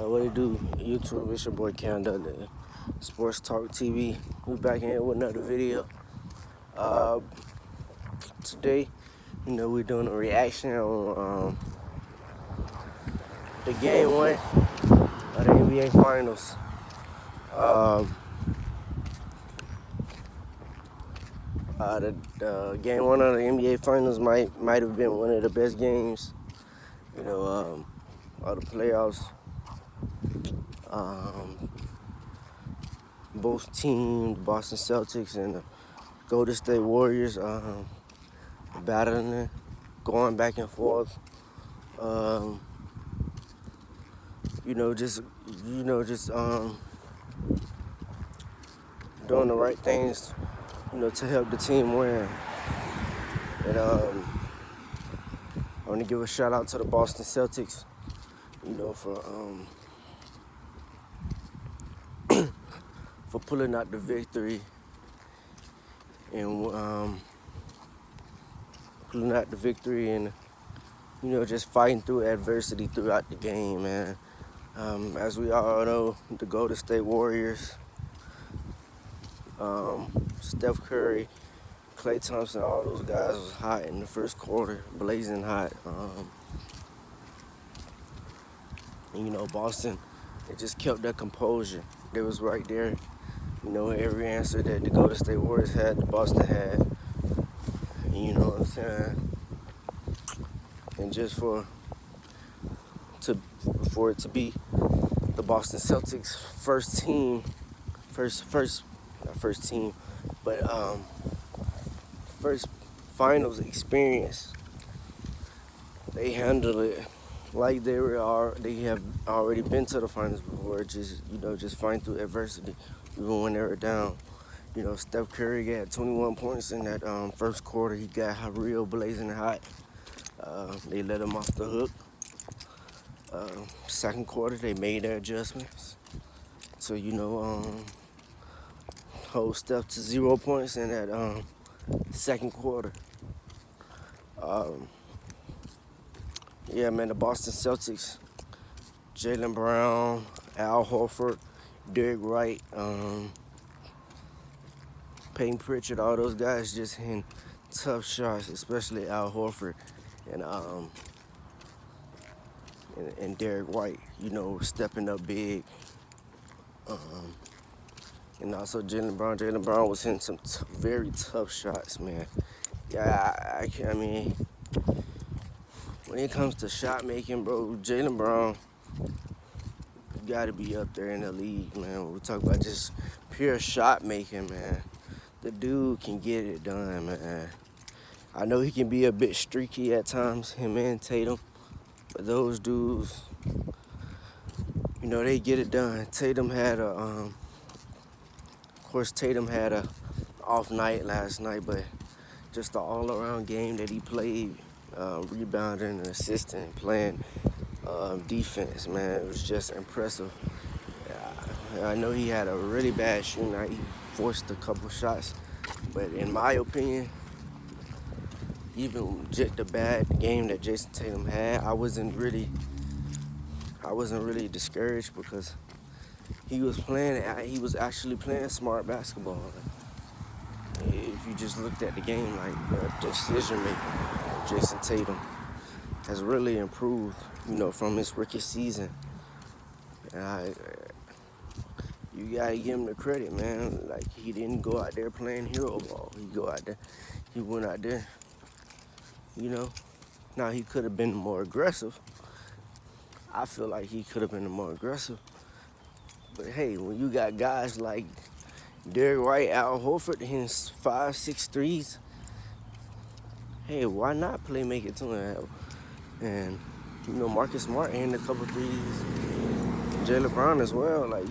What it do, YouTube? It's your boy Cam Dudley, Sports Talk TV. We back in here with another video. Uh, Today, we're doing a reaction on the game one of the NBA Finals. The game one of the NBA Finals might have been one of the best games, of the playoffs. Both teams, the Boston Celtics and the Golden State Warriors, battling, going back and forth. Just doing the right things, to help the team win. And I want to give a shout out to the Boston Celtics, for pulling out the victory and just fighting through adversity throughout the game, man. As we all know, the Golden State Warriors, Steph Curry, Klay Thompson, all those guys was hot in the first quarter, blazing hot. Boston, they just kept their composure. They was right there. Every answer that the Golden State Warriors had, the Boston had. And you know what I'm saying? And just for it to be the Boston Celtics first finals experience, they handled it like they have already been to the finals before. Just fighting through adversity, even when they were down. Steph Curry got 21 points in that first quarter. He got real blazing hot. They let him off the hook. Second quarter, they made their adjustments. So, hold Steph to 0 points in that second quarter. Yeah, man, the Boston Celtics, Jaylen Brown, Al Horford, Derek Wright, Peyton Pritchard, all those guys just hitting tough shots, especially Al Horford and Derek White, stepping up big. And also Jaylen Brown. Jaylen Brown was hitting some very tough shots, man. Yeah, I mean, when it comes to shot making, bro, Jaylen Brown got to be up there in the league, man. We talk about just pure shot making, man. The dude can get it done, man. I know he can be a bit streaky at times, him and Tatum, but those dudes, they get it done. Tatum had a off night last night, but just the all-around game that he played, rebounding and assisting, playing defense, man, it was just impressive. I know he had a really bad shooting night. He forced a couple shots, but in my opinion, even the bad game that Jason Tatum had, I wasn't really discouraged because he was actually playing smart basketball. If you just looked at the game, like decision making, Jason Tatum has really improved, from his rookie season. And you gotta give him the credit, man. Like, he didn't go out there playing hero ball. He went out there, Now, he could have been more aggressive. I feel like he could have been more aggressive. But hey, when you got guys like Derek White, Al Horford, his 5-6 threes, hey, why not make it to him? And Marcus Smart hitting a couple threes, Jaylen Brown as well. Like,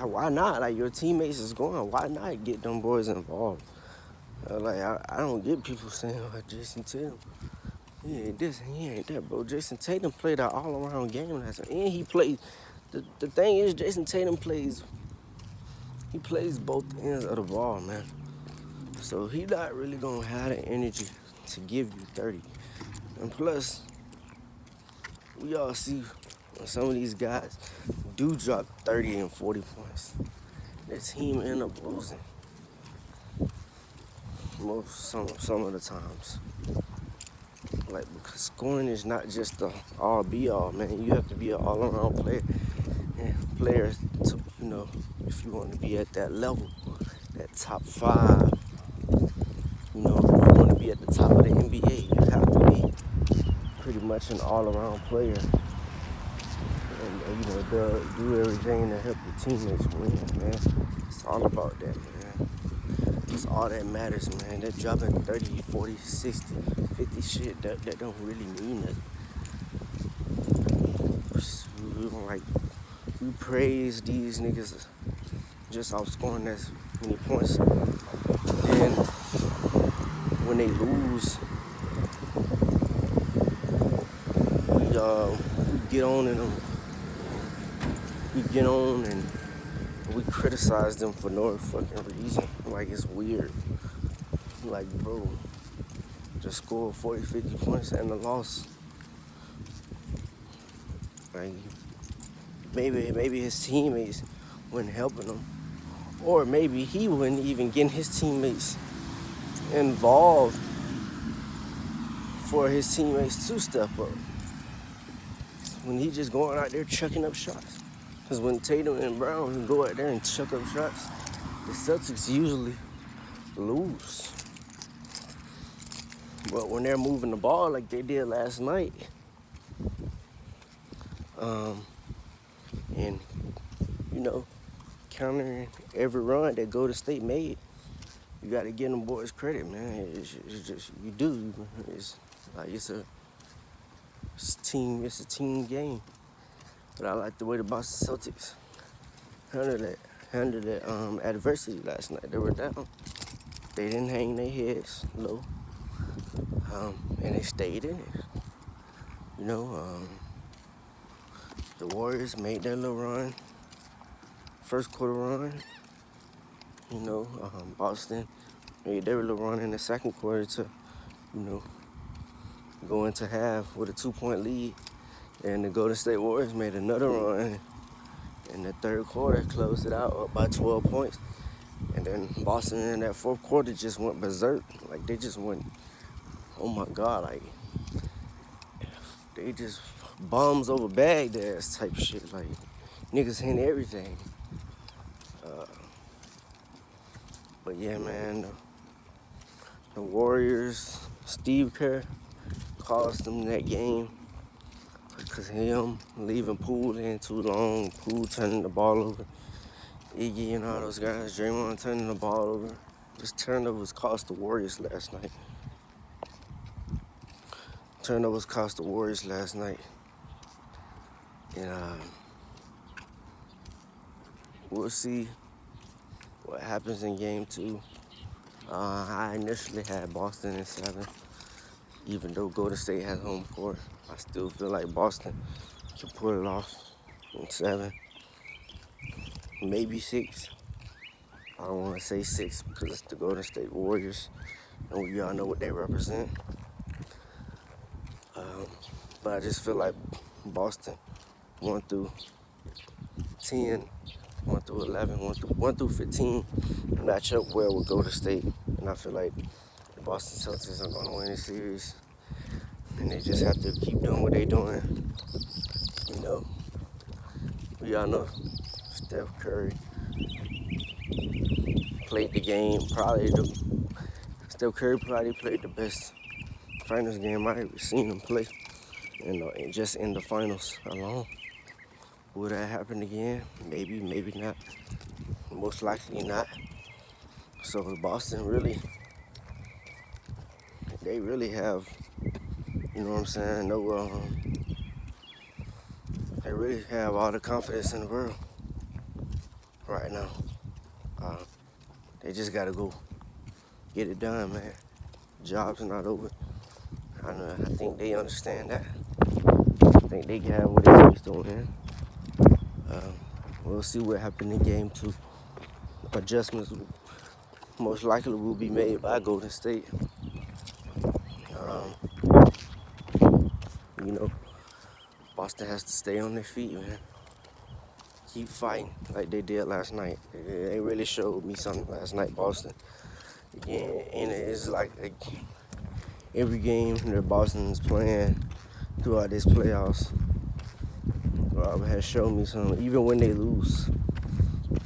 why not? Like, your teammates is going. Why not get them boys involved? I don't get people saying, Jason Tatum, he ain't this and he ain't that, bro. Jason Tatum played an all-around game last night, and he played. The thing is, Jason Tatum plays both ends of the ball, man. So he not really gonna have the energy to give you 30. And plus, we all see Some of these guys do drop 30 and 40 points. Their team end up losing some of the times. Like, because scoring is not just the all be all, man. You have to be an all around player. And players, if you want to be at that level, that top 5, if you want to be at the top of the NBA, you have to be pretty much an all around player. And do everything to help your teammates win, man. It's all about that, man. It's all that matters, man. That dropping 30, 40, 60, 50 shit, that don't really mean nothing. We praise these niggas just off scoring that many points. Then when they lose, we get on in them. We get on and we criticize them for no fucking reason. Like, it's weird. Like, bro, just score 40, 50 points and a loss. Like, maybe his teammates weren't helping him. Or maybe he wasn't even getting his teammates involved for his teammates to step up. When he just going out there chucking up shots. Because when Tatum and Brown go out there and chuck up shots, the Celtics usually lose. But when they're moving the ball like they did last night, and, countering every run that Golden State made, you got to give them boys credit, man. It's just, you do. It's a team game. But I like the way the Boston Celtics handled that adversity last night. They were down. They didn't hang their heads low, and they stayed in it. The Warriors made their little run, first quarter run. Boston made their little run in the second quarter to, go into half with a 2-point lead. And the Golden State Warriors made another run in the third quarter, closed it out up by 12 points. And then Boston in that fourth quarter just went berserk. Like, they just went, oh my God, like, they just bombs over Baghdad's type shit. Like, niggas hit everything. But yeah, man, the Warriors, Steve Kerr cost them that game because him leaving Poole in too long, Poole turning the ball over, Iggy and all those guys, Draymond turning the ball over. This turnovers cost the Warriors last night. And we'll see what happens in game 2. I initially had Boston in 7. Even though Golden State has home court, I still feel like Boston can pull it off in 7. Maybe 6. I don't want to say 6 because it's the Golden State Warriors, and we all know what they represent. But I just feel like Boston 1 through 10, 1 through 11, 1 through 15 match up well with Golden State. And I feel like the Boston Celtics are going to win this series. And they just have to keep doing what they're doing. We all know Steph Curry played the game. Steph Curry probably played the best finals game I've ever seen him play. And just in the finals alone. Will that happen again? Maybe, maybe not. Most likely not. So Boston they really have, they really have all the confidence in the world right now. They just gotta go get it done, man. Job's not over. I think they understand that. I think they have what it takes to win. We'll see what happens in game 2. Adjustments most likely will be made by Golden State. Boston has to stay on their feet, man. Keep fighting like they did last night. They really showed me something last night, Boston. Yeah, and it's like every game that Boston's playing throughout this playoffs has shown me something. Even when they lose,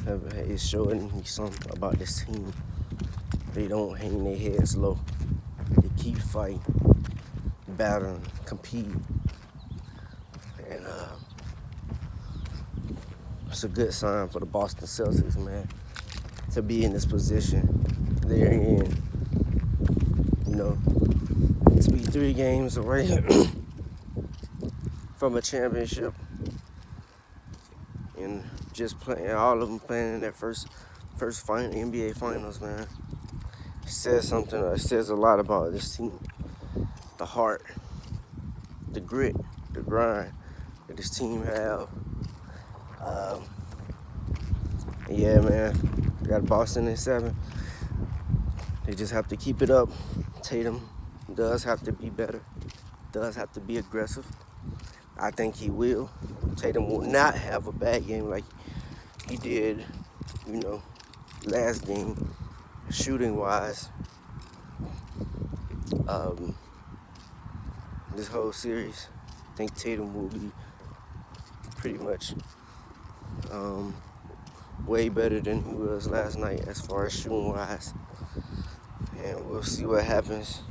it's showing me something about this team. They don't hang their heads low. They keep fighting, battling, compete, and it's a good sign for the Boston Celtics, man, to be in this position they're in. You know, to be 3 games away from a championship, and just playing, all of them playing in their first final NBA Finals, man. It says something. It says a lot about this team. The heart, the grit, the grind that this team have. Yeah, man. We got Boston in 7. They just have to keep it up. Tatum does have to be better. Does have to be aggressive. I think he will. Tatum will not have a bad game like he did, last game, shooting-wise. This whole series, I think Tatum will be pretty much way better than he was last night as far as shooting-wise. And we'll see what happens.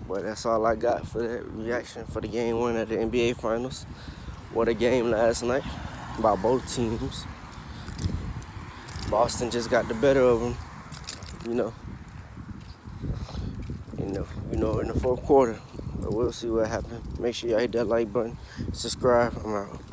But that's all I got for that reaction for the game 1 of the NBA Finals. What a game last night by both teams. Boston just got the better of them, in the fourth quarter. But we'll see what happens. Make sure y'all hit that like button, subscribe. I'm out.